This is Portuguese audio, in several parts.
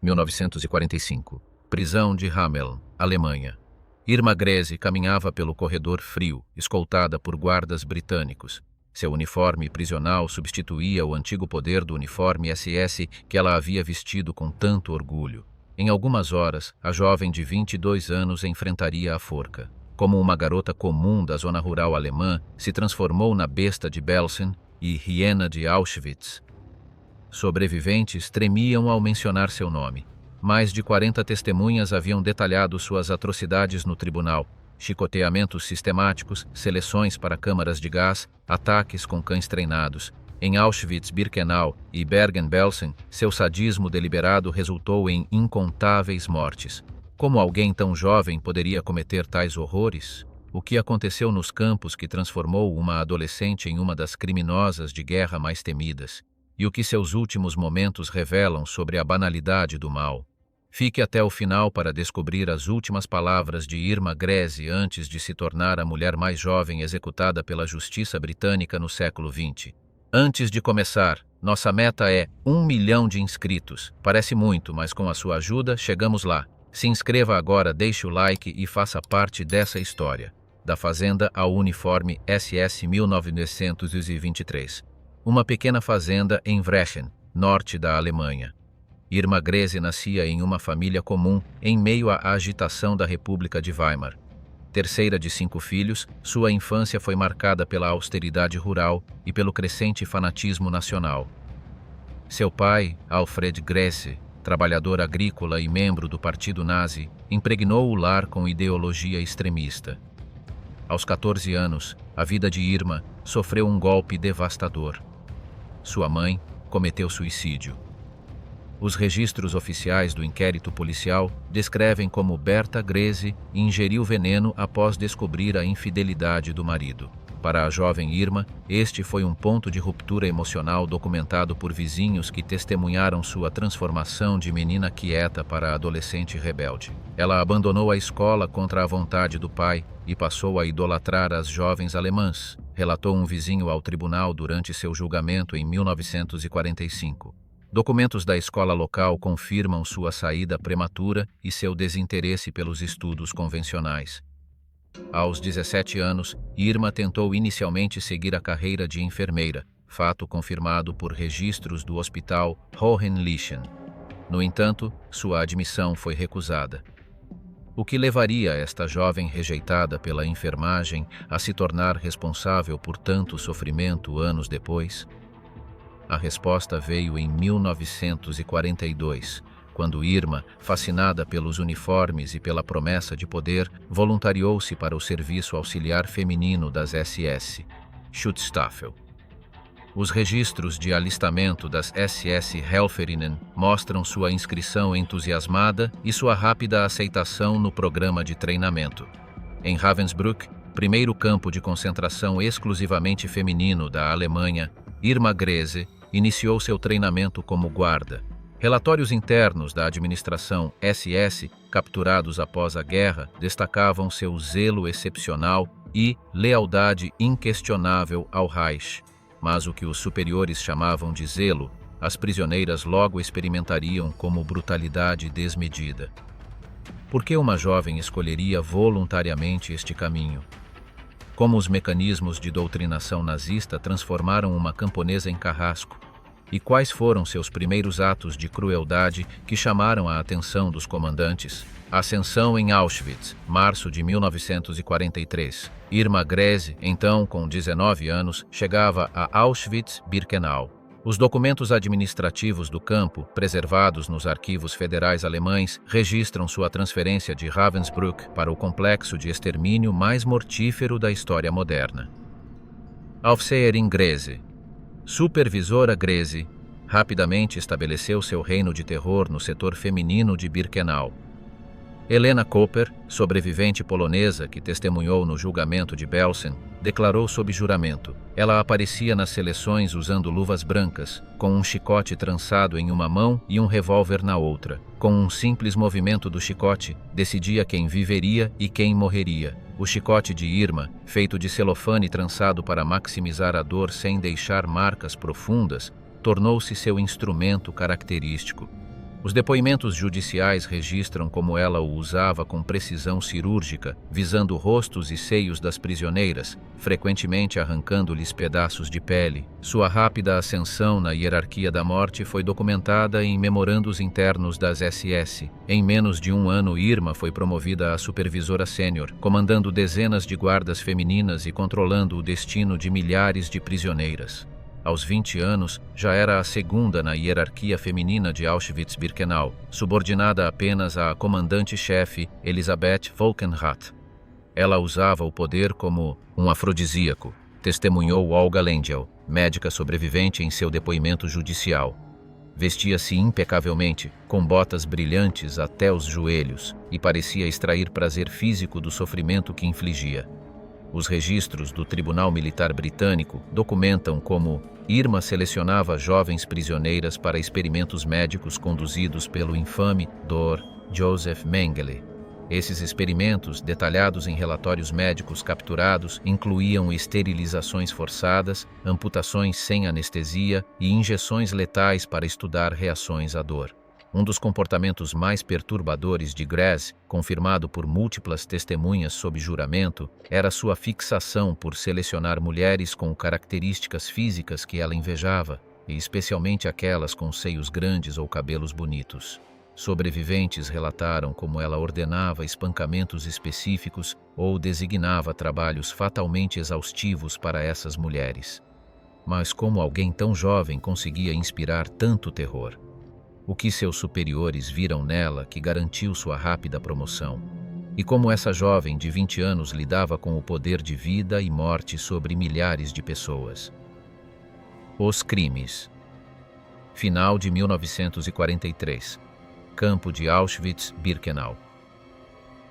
1945. Prisão de Hameln, Alemanha. Irma Grese caminhava pelo corredor frio, escoltada por guardas britânicos. Seu uniforme prisional substituía o antigo poder do uniforme SS que ela havia vestido com tanto orgulho. Em algumas horas, a jovem de 22 anos enfrentaria a forca. Como uma garota comum da zona rural alemã, se transformou na besta de Belsen e hiena de Auschwitz. Sobreviventes tremiam ao mencionar seu nome. Mais de 40 testemunhas haviam detalhado suas atrocidades no tribunal: chicoteamentos sistemáticos, seleções para câmaras de gás, ataques com cães treinados. Em Auschwitz, Birkenau e Bergen-Belsen, seu sadismo deliberado resultou em incontáveis mortes. Como alguém tão jovem poderia cometer tais horrores? O que aconteceu nos campos que transformou uma adolescente em uma das criminosas de guerra mais temidas? E o que seus últimos momentos revelam sobre a banalidade do mal? Fique até o final para descobrir as últimas palavras de Irma Grese antes de se tornar a mulher mais jovem executada pela justiça britânica no século XX. Antes de começar, nossa meta é 1 milhão de inscritos. Parece muito, mas com a sua ajuda chegamos lá. Se inscreva agora, deixe o like e faça parte dessa história. Da fazenda ao uniforme SS 1923. Uma pequena fazenda em Wrechen, norte da Alemanha. Irma Grese nascia em uma família comum em meio à agitação da República de Weimar. Terceira de 5 filhos, sua infância foi marcada pela austeridade rural e pelo crescente fanatismo nacional. Seu pai, Alfred Grese, trabalhador agrícola e membro do Partido Nazi, impregnou o lar com ideologia extremista. Aos 14 anos, a vida de Irma sofreu um golpe devastador. Sua mãe cometeu suicídio. Os registros oficiais do inquérito policial descrevem como Berta Grese ingeriu veneno após descobrir a infidelidade do marido. Para a jovem Irma, este foi um ponto de ruptura emocional documentado por vizinhos que testemunharam sua transformação de menina quieta para adolescente rebelde. Ela abandonou a escola contra a vontade do pai e passou a idolatrar as jovens alemãs, relatou um vizinho ao tribunal durante seu julgamento em 1945. Documentos da escola local confirmam sua saída prematura e seu desinteresse pelos estudos convencionais. Aos 17 anos, Irma tentou inicialmente seguir a carreira de enfermeira, fato confirmado por registros do hospital Hohenlychen. No entanto, sua admissão foi recusada. O que levaria esta jovem rejeitada pela enfermagem a se tornar responsável por tanto sofrimento anos depois? A resposta veio em 1942, quando Irma, fascinada pelos uniformes e pela promessa de poder, voluntariou-se para o serviço auxiliar feminino das SS, Schutzstaffel. Os registros de alistamento das SS Helferinnen mostram sua inscrição entusiasmada e sua rápida aceitação no programa de treinamento. Em Ravensbrück, primeiro campo de concentração exclusivamente feminino da Alemanha, Irma Grese iniciou seu treinamento como guarda. Relatórios internos da administração SS, capturados após a guerra, destacavam seu zelo excepcional e lealdade inquestionável ao Reich. Mas o que os superiores chamavam de zelo, as prisioneiras logo experimentariam como brutalidade desmedida. Por que uma jovem escolheria voluntariamente este caminho? Como os mecanismos de doutrinação nazista transformaram uma camponesa em carrasco? E quais foram seus primeiros atos de crueldade que chamaram a atenção dos comandantes? Ascensão em Auschwitz, março de 1943. Irma Grese, então com 19 anos, chegava a Auschwitz-Birkenau. Os documentos administrativos do campo, preservados nos arquivos federais alemães, registram sua transferência de Ravensbrück para o complexo de extermínio mais mortífero da história moderna. Aufseherin Grese. Supervisora Grese rapidamente estabeleceu seu reino de terror no setor feminino de Birkenau. Helena Koper, sobrevivente polonesa que testemunhou no julgamento de Belsen, declarou sob juramento: ela aparecia nas seleções usando luvas brancas, com um chicote trançado em uma mão e um revólver na outra. Com um simples movimento do chicote, decidia quem viveria e quem morreria. O chicote de Irma, feito de celofane trançado para maximizar a dor sem deixar marcas profundas, tornou-se seu instrumento característico. Os depoimentos judiciais registram como ela o usava com precisão cirúrgica, visando rostos e seios das prisioneiras, frequentemente arrancando-lhes pedaços de pele. Sua rápida ascensão na hierarquia da morte foi documentada em memorandos internos das SS. Em menos de um ano, Irma foi promovida a supervisora sênior, comandando dezenas de guardas femininas e controlando o destino de milhares de prisioneiras. Aos 20 anos, já era a segunda na hierarquia feminina de Auschwitz-Birkenau, subordinada apenas à comandante-chefe Elisabeth Volkenrath. Ela usava o poder como um afrodisíaco, testemunhou Olga Lengyel, médica sobrevivente em seu depoimento judicial. Vestia-se impecavelmente, com botas brilhantes até os joelhos, e parecia extrair prazer físico do sofrimento que infligia. Os registros do Tribunal Militar Britânico documentam como Irma selecionava jovens prisioneiras para experimentos médicos conduzidos pelo infame Dr. Joseph Mengele. Esses experimentos, detalhados em relatórios médicos capturados, incluíam esterilizações forçadas, amputações sem anestesia e injeções letais para estudar reações à dor. Um dos comportamentos mais perturbadores de Grace, confirmado por múltiplas testemunhas sob juramento, era sua fixação por selecionar mulheres com características físicas que ela invejava, e especialmente aquelas com seios grandes ou cabelos bonitos. Sobreviventes relataram como ela ordenava espancamentos específicos ou designava trabalhos fatalmente exaustivos para essas mulheres. Mas como alguém tão jovem conseguia inspirar tanto terror? O que seus superiores viram nela que garantiu sua rápida promoção? E como essa jovem de 20 anos lidava com o poder de vida e morte sobre milhares de pessoas? Os crimes. Final de 1943. Campo de Auschwitz-Birkenau.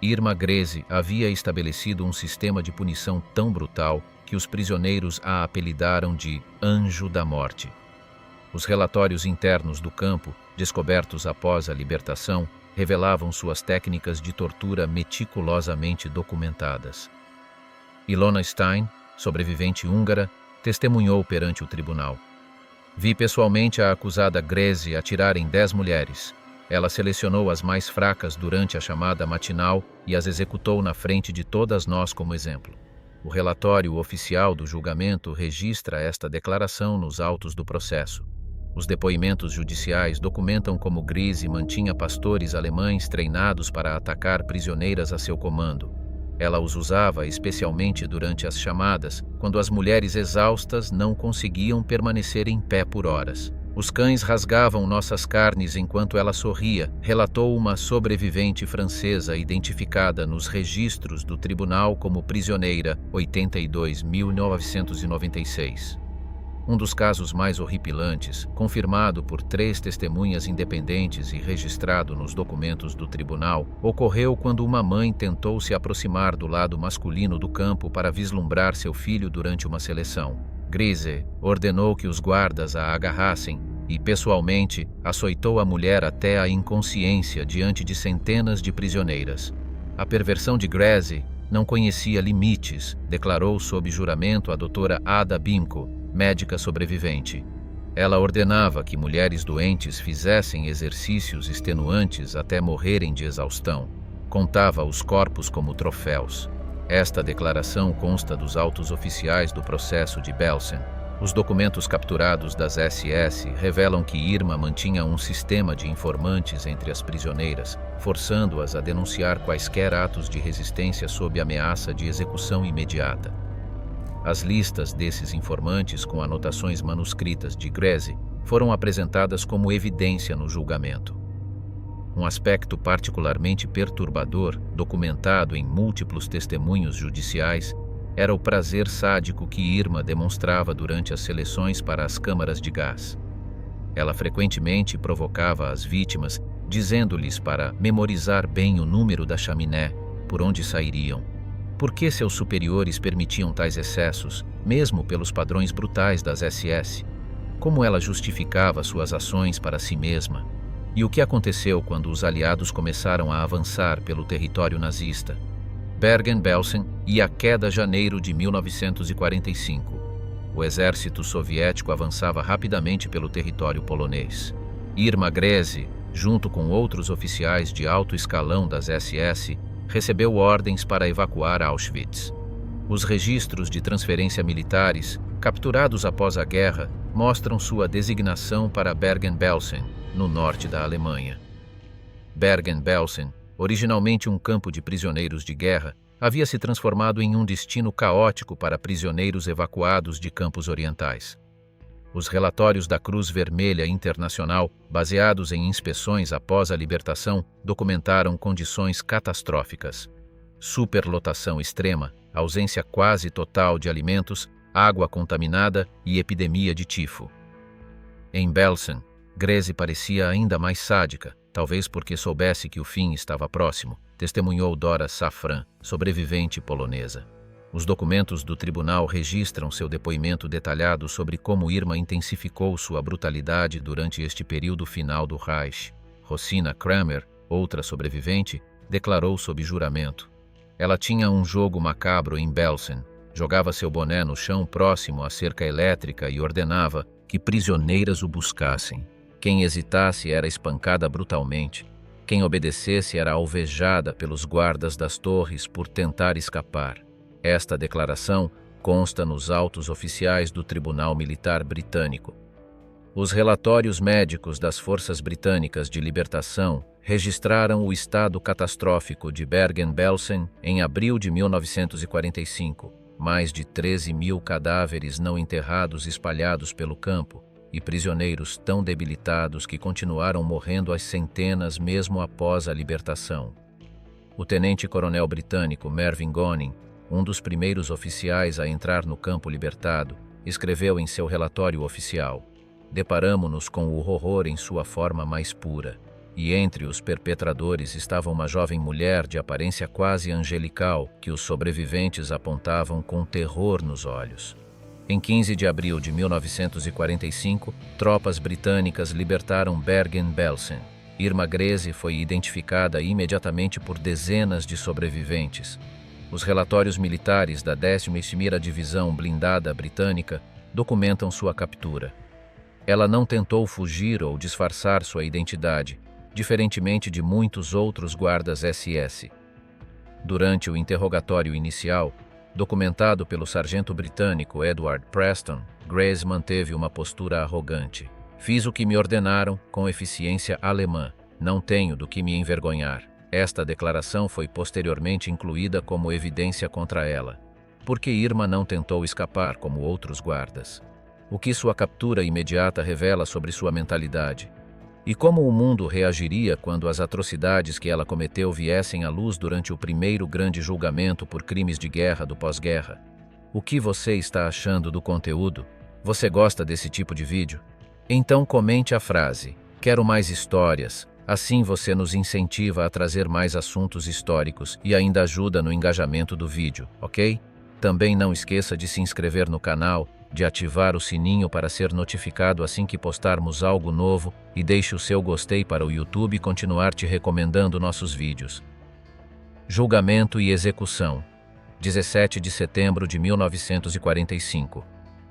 Irma Grese havia estabelecido um sistema de punição tão brutal que os prisioneiros a apelidaram de Anjo da Morte. Os relatórios internos do campo, descobertos após a libertação, revelavam suas técnicas de tortura meticulosamente documentadas. Ilona Stein, sobrevivente húngara, testemunhou perante o tribunal. Vi pessoalmente a acusada Grese atirar em 10 mulheres. Ela selecionou as mais fracas durante a chamada matinal e as executou na frente de todas nós como exemplo. O relatório oficial do julgamento registra esta declaração nos autos do processo. Os depoimentos judiciais documentam como Grese mantinha pastores alemães treinados para atacar prisioneiras a seu comando. Ela os usava especialmente durante as chamadas, quando as mulheres exaustas não conseguiam permanecer em pé por horas. Os cães rasgavam nossas carnes enquanto ela sorria, relatou uma sobrevivente francesa identificada nos registros do tribunal como prisioneira 82.996. Um dos casos mais horripilantes, confirmado por 3 testemunhas independentes e registrado nos documentos do tribunal, ocorreu quando uma mãe tentou se aproximar do lado masculino do campo para vislumbrar seu filho durante uma seleção. Grese ordenou que os guardas a agarrassem e, pessoalmente, açoitou a mulher até a inconsciência diante de centenas de prisioneiras. A perversão de Grese não conhecia limites, declarou sob juramento a doutora Ada Bimco, médica sobrevivente. Ela ordenava que mulheres doentes fizessem exercícios extenuantes até morrerem de exaustão. Contava os corpos como troféus. Esta declaração consta dos autos oficiais do processo de Belsen. Os documentos capturados das SS revelam que Irma mantinha um sistema de informantes entre as prisioneiras, forçando-as a denunciar quaisquer atos de resistência sob ameaça de execução imediata. As listas desses informantes com anotações manuscritas de Grese foram apresentadas como evidência no julgamento. Um aspecto particularmente perturbador, documentado em múltiplos testemunhos judiciais, era o prazer sádico que Irma demonstrava durante as seleções para as câmaras de gás. Ela frequentemente provocava as vítimas, dizendo-lhes para memorizar bem o número da chaminé, por onde sairiam. Por que seus superiores permitiam tais excessos, mesmo pelos padrões brutais das SS? Como ela justificava suas ações para si mesma? E o que aconteceu quando os aliados começaram a avançar pelo território nazista? Bergen-Belsen e a queda janeiro de 1945. O exército soviético avançava rapidamente pelo território polonês. Irma Grese junto com outros oficiais de alto escalão das SS, recebeu ordens para evacuar Auschwitz. Os registros de transferência militares, capturados após a guerra, mostram sua designação para Bergen-Belsen, no norte da Alemanha. Bergen-Belsen, originalmente um campo de prisioneiros de guerra, havia se transformado em um destino caótico para prisioneiros evacuados de campos orientais. Os relatórios da Cruz Vermelha Internacional, baseados em inspeções após a libertação, documentaram condições catastróficas: superlotação extrema, ausência quase total de alimentos, água contaminada e epidemia de tifo. Em Belsen, Greze parecia ainda mais sádica, talvez porque soubesse que o fim estava próximo, testemunhou Dora Safran, sobrevivente polonesa. Os documentos do tribunal registram seu depoimento detalhado sobre como Irma intensificou sua brutalidade durante este período final do Reich. Rosina Kramer, outra sobrevivente, declarou sob juramento: ela tinha um jogo macabro em Belsen, jogava seu boné no chão próximo à cerca elétrica e ordenava que prisioneiras o buscassem. Quem hesitasse era espancada brutalmente. Quem obedecesse era alvejada pelos guardas das torres por tentar escapar. Esta declaração consta nos autos oficiais do Tribunal Militar Britânico. Os relatórios médicos das Forças Britânicas de Libertação registraram o estado catastrófico de Bergen-Belsen em abril de 1945, mais de 13.000 cadáveres não enterrados espalhados pelo campo e prisioneiros tão debilitados que continuaram morrendo às centenas mesmo após a libertação. O tenente-coronel britânico Mervyn Goning, um dos primeiros oficiais a entrar no campo libertado, escreveu em seu relatório oficial: deparamo-nos com o horror em sua forma mais pura, e entre os perpetradores estava uma jovem mulher de aparência quase angelical que os sobreviventes apontavam com terror nos olhos. Em 15 de abril de 1945, tropas britânicas libertaram Bergen-Belsen. Irma Greze foi identificada imediatamente por dezenas de sobreviventes. Os relatórios militares da 11ª Divisão Blindada Britânica documentam sua captura. Ela não tentou fugir ou disfarçar sua identidade, diferentemente de muitos outros guardas SS. Durante o interrogatório inicial, documentado pelo sargento britânico Edward Preston, Greze manteve uma postura arrogante. Fiz o que me ordenaram com eficiência alemã. Não tenho do que me envergonhar. Esta declaração foi posteriormente incluída como evidência contra ela, porque Irma não tentou escapar como outros guardas. O que sua captura imediata revela sobre sua mentalidade, e como o mundo reagiria quando as atrocidades que ela cometeu viessem à luz durante o primeiro grande julgamento por crimes de guerra do pós-guerra. O que você está achando do conteúdo? Você gosta desse tipo de vídeo? Então comente a frase: quero mais histórias. Assim você nos incentiva a trazer mais assuntos históricos e ainda ajuda no engajamento do vídeo, ok? Também não esqueça de se inscrever no canal, de ativar o sininho para ser notificado assim que postarmos algo novo e deixe o seu gostei para o YouTube continuar te recomendando nossos vídeos. Julgamento e execução. 17 de setembro de 1945.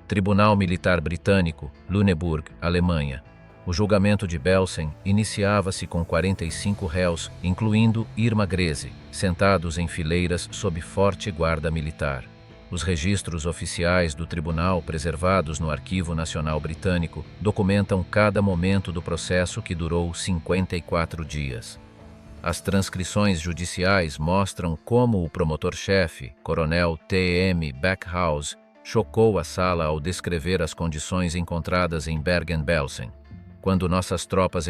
Tribunal Militar Britânico, Lüneburg, Alemanha. O julgamento de Belsen iniciava-se com 45 réus, incluindo Irma Greze, sentados em fileiras sob forte guarda militar. Os registros oficiais do tribunal, preservados no Arquivo Nacional Britânico, documentam cada momento do processo que durou 54 dias. As transcrições judiciais mostram como o promotor-chefe, Coronel T.M. Backhouse, chocou a sala ao descrever as condições encontradas em Bergen-Belsen. Quando nossas tropas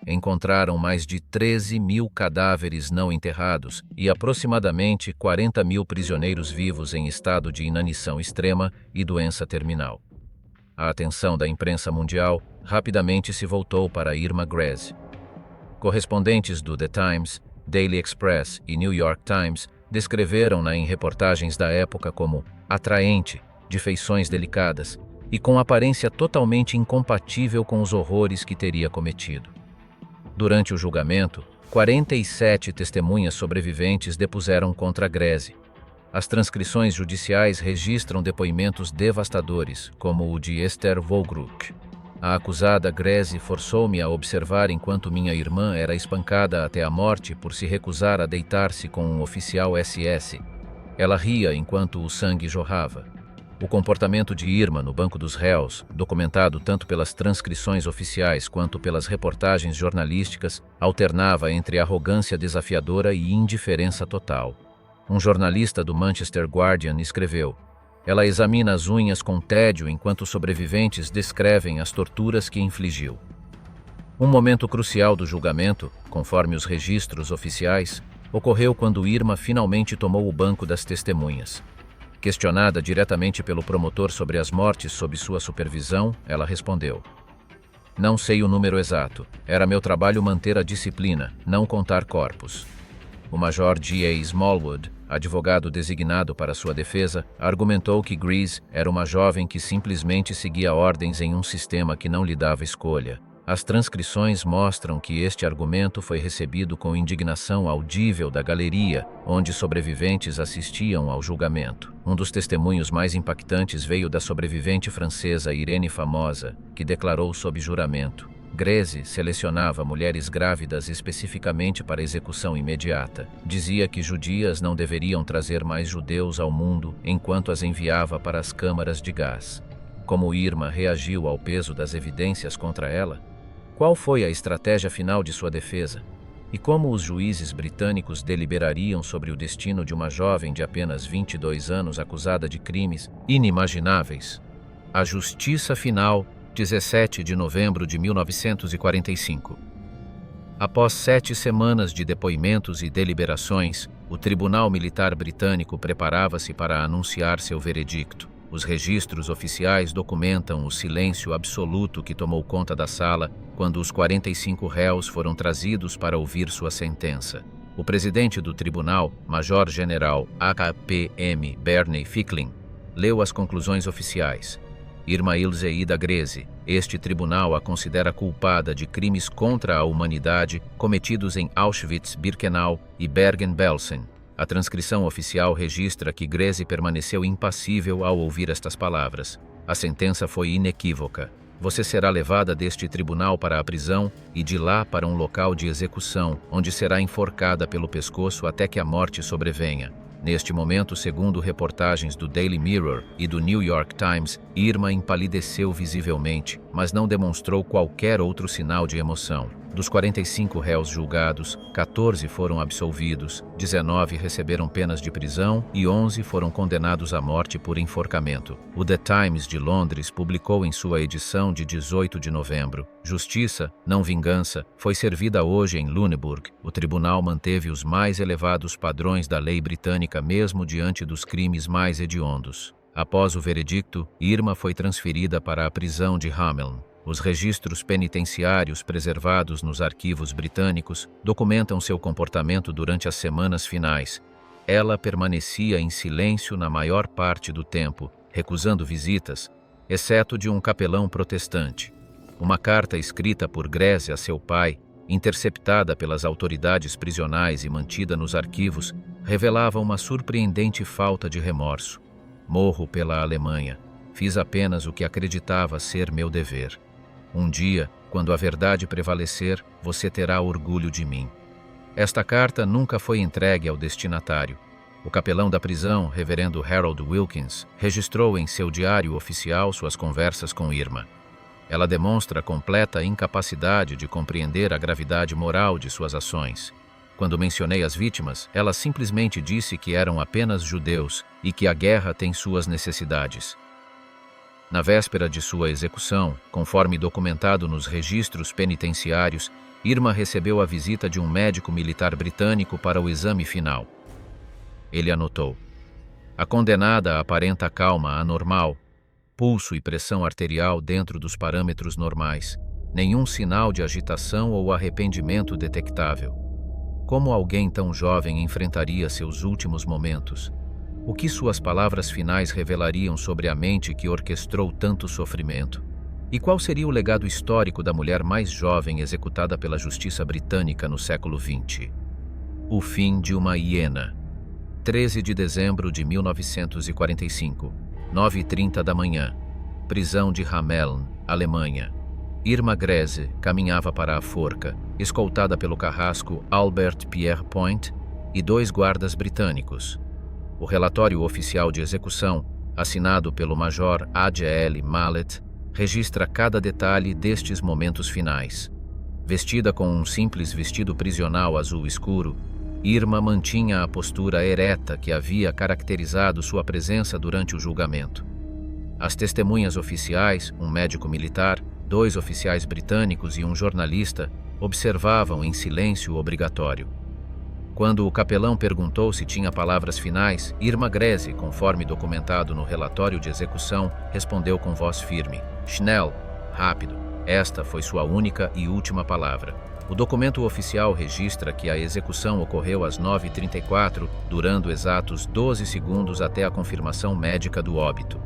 encontraram mais de 13.000 cadáveres não enterrados e aproximadamente 40.000 prisioneiros vivos em estado de inanição extrema e doença terminal. A atenção da imprensa mundial rapidamente se voltou para Irma Greze. Correspondentes do The Times, Daily Express e New York Times descreveram-na em reportagens da época como atraente, de feições delicadas, e com aparência totalmente incompatível com os horrores que teria cometido. Durante o julgamento, 47 testemunhas sobreviventes depuseram contra Greze. As transcrições judiciais registram depoimentos devastadores, como o de Esther Wohlgrück. A acusada Grace forçou-me a observar enquanto minha irmã era espancada até a morte por se recusar a deitar-se com um oficial SS. Ela ria enquanto o sangue jorrava. O comportamento de Irma no banco dos réus, documentado tanto pelas transcrições oficiais quanto pelas reportagens jornalísticas, alternava entre arrogância desafiadora e indiferença total. Um jornalista do Manchester Guardian escreveu: "Ela examina as unhas com tédio enquanto os sobreviventes descrevem as torturas que infligiu." Um momento crucial do julgamento, conforme os registros oficiais, ocorreu quando Irma finalmente tomou o banco das testemunhas. Questionada diretamente pelo promotor sobre as mortes sob sua supervisão, ela respondeu: "Não sei o número exato. Era meu trabalho manter a disciplina, não contar corpos." O Major G.A. Smallwood, advogado designado para sua defesa, argumentou que Grace era uma jovem que simplesmente seguia ordens em um sistema que não lhe dava escolha. As transcrições mostram que este argumento foi recebido com indignação audível da galeria, onde sobreviventes assistiam ao julgamento. Um dos testemunhos mais impactantes veio da sobrevivente francesa Irene Famosa, que declarou sob juramento: Grace selecionava mulheres grávidas especificamente para execução imediata. Dizia que judias não deveriam trazer mais judeus ao mundo enquanto as enviava para as câmaras de gás. Como Irma reagiu ao peso das evidências contra ela? Qual foi a estratégia final de sua defesa? E como os juízes britânicos deliberariam sobre o destino de uma jovem de apenas 22 anos acusada de crimes inimagináveis? A Justiça Final, 17 de novembro de 1945. Após 7 semanas de depoimentos e deliberações, o Tribunal Militar Britânico preparava-se para anunciar seu veredicto. Os registros oficiais documentam o silêncio absoluto que tomou conta da sala quando os 45 réus foram trazidos para ouvir sua sentença. O presidente do tribunal, Major-General AKPM Bernie Ficklin, leu as conclusões oficiais. Irma Ilse Ida Grace, este tribunal a considera culpada de crimes contra a humanidade cometidos em Auschwitz, Birkenau e Bergen-Belsen. A transcrição oficial registra que Grace permaneceu impassível ao ouvir estas palavras. A sentença foi inequívoca. Você será levada deste tribunal para a prisão e de lá para um local de execução, onde será enforcada pelo pescoço até que a morte sobrevenha. Neste momento, segundo reportagens do Daily Mirror e do New York Times, Irma empalideceu visivelmente, mas não demonstrou qualquer outro sinal de emoção. Dos 45 réus julgados, 14 foram absolvidos, 19 receberam penas de prisão e 11 foram condenados à morte por enforcamento. O The Times de Londres publicou em sua edição de 18 de novembro: "Justiça, não vingança, foi servida hoje em Lüneburg. O tribunal manteve os mais elevados padrões da lei britânica mesmo diante dos crimes mais hediondos." Após o veredicto, Irma foi transferida para a prisão de Hameln. Os registros penitenciários preservados nos arquivos britânicos documentam seu comportamento durante as semanas finais. Ela permanecia em silêncio na maior parte do tempo, recusando visitas, exceto de um capelão protestante. Uma carta escrita por Grace a seu pai, interceptada pelas autoridades prisionais e mantida nos arquivos, revelava uma surpreendente falta de remorso. "Morro pela Alemanha. Fiz apenas o que acreditava ser meu dever. Um dia, quando a verdade prevalecer, você terá orgulho de mim." Esta carta nunca foi entregue ao destinatário. O capelão da prisão, reverendo Harold Wilkins, registrou em seu diário oficial suas conversas com Irma. Ela demonstra completa incapacidade de compreender a gravidade moral de suas ações. Quando mencionei as vítimas, ela simplesmente disse que eram apenas judeus e que a guerra tem suas necessidades. Na véspera de sua execução, conforme documentado nos registros penitenciários, Irma recebeu a visita de um médico militar britânico para o exame final. Ele anotou: "A condenada aparenta calma anormal, pulso e pressão arterial dentro dos parâmetros normais, nenhum sinal de agitação ou arrependimento detectável. Como alguém tão jovem enfrentaria seus últimos momentos? O que suas palavras finais revelariam sobre a mente que orquestrou tanto sofrimento? E qual seria o legado histórico da mulher mais jovem executada pela justiça britânica no século XX? O fim de uma hiena." 13 de dezembro de 1945, 9h30 da manhã. Prisão de Hameln, Alemanha. Irma Grese caminhava para a forca, escoltada pelo carrasco Albert Pierre Point e 2 guardas britânicos. O relatório oficial de execução, assinado pelo Major A.G.L. Mallet, registra cada detalhe destes momentos finais. Vestida com um simples vestido prisional azul escuro, Irma mantinha a postura ereta que havia caracterizado sua presença durante o julgamento. As testemunhas oficiais, um médico militar, 2 oficiais britânicos e um jornalista, observavam em silêncio obrigatório. Quando o capelão perguntou se tinha palavras finais, Irma Grese, conforme documentado no relatório de execução, respondeu com voz firme: "Schnell, rápido." Esta foi sua única e última palavra. O documento oficial registra que a execução ocorreu às 9h34, durando exatos 12 segundos até a confirmação médica do óbito.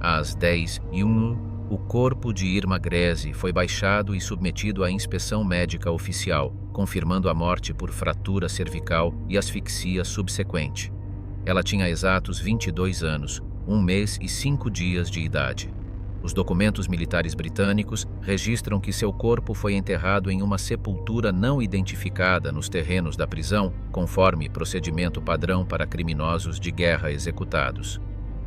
Às 10h01, o corpo de Irma Grese foi baixado e submetido à inspeção médica oficial, confirmando a morte por fratura cervical e asfixia subsequente. Ela tinha exatos 22 anos, 1 mês e 5 dias de idade. Os documentos militares britânicos registram que seu corpo foi enterrado em uma sepultura não identificada nos terrenos da prisão, conforme procedimento padrão para criminosos de guerra executados.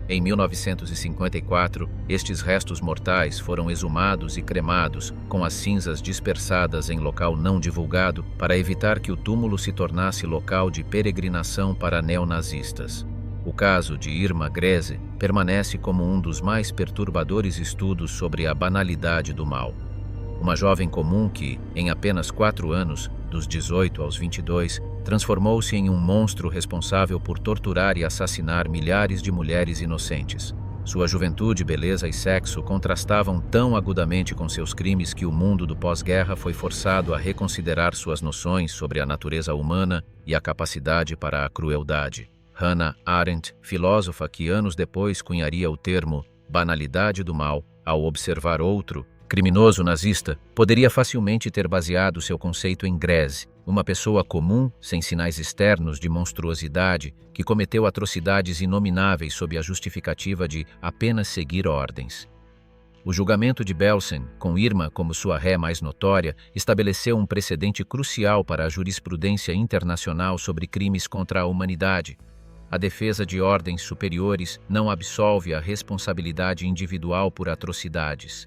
Em 1954, estes restos mortais foram exumados e cremados, com as cinzas dispersadas em local não divulgado, para evitar que o túmulo se tornasse local de peregrinação para neonazistas. O caso de Irma Grese permanece como um dos mais perturbadores estudos sobre a banalidade do mal. Uma jovem comum que, em apenas 4 anos, dos 18 aos 22, transformou-se em um monstro responsável por torturar e assassinar milhares de mulheres inocentes. Sua juventude, beleza e sexo contrastavam tão agudamente com seus crimes que o mundo do pós-guerra foi forçado a reconsiderar suas noções sobre a natureza humana e a capacidade para a crueldade. Hannah Arendt, filósofa que anos depois cunharia o termo banalidade do mal, ao observar outro, criminoso nazista, poderia facilmente ter baseado seu conceito em Grese, uma pessoa comum, sem sinais externos de monstruosidade, que cometeu atrocidades inomináveis sob a justificativa de apenas seguir ordens. O julgamento de Belsen, com Irma como sua ré mais notória, estabeleceu um precedente crucial para a jurisprudência internacional sobre crimes contra a humanidade. A defesa de ordens superiores não absolve a responsabilidade individual por atrocidades.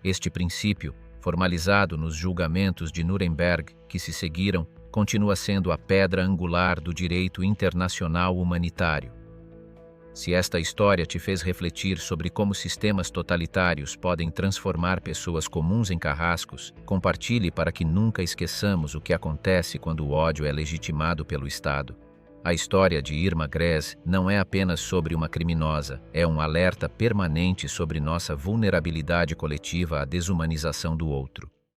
Este princípio, formalizado nos julgamentos de Nuremberg que se seguiram, continua sendo a pedra angular do direito internacional humanitário. Se esta história te fez refletir sobre como sistemas totalitários podem transformar pessoas comuns em carrascos, compartilhe para que nunca esqueçamos o que acontece quando o ódio é legitimado pelo Estado. A história de Irma Grese não é apenas sobre uma criminosa, é um alerta permanente sobre nossa vulnerabilidade coletiva à desumanização do outro.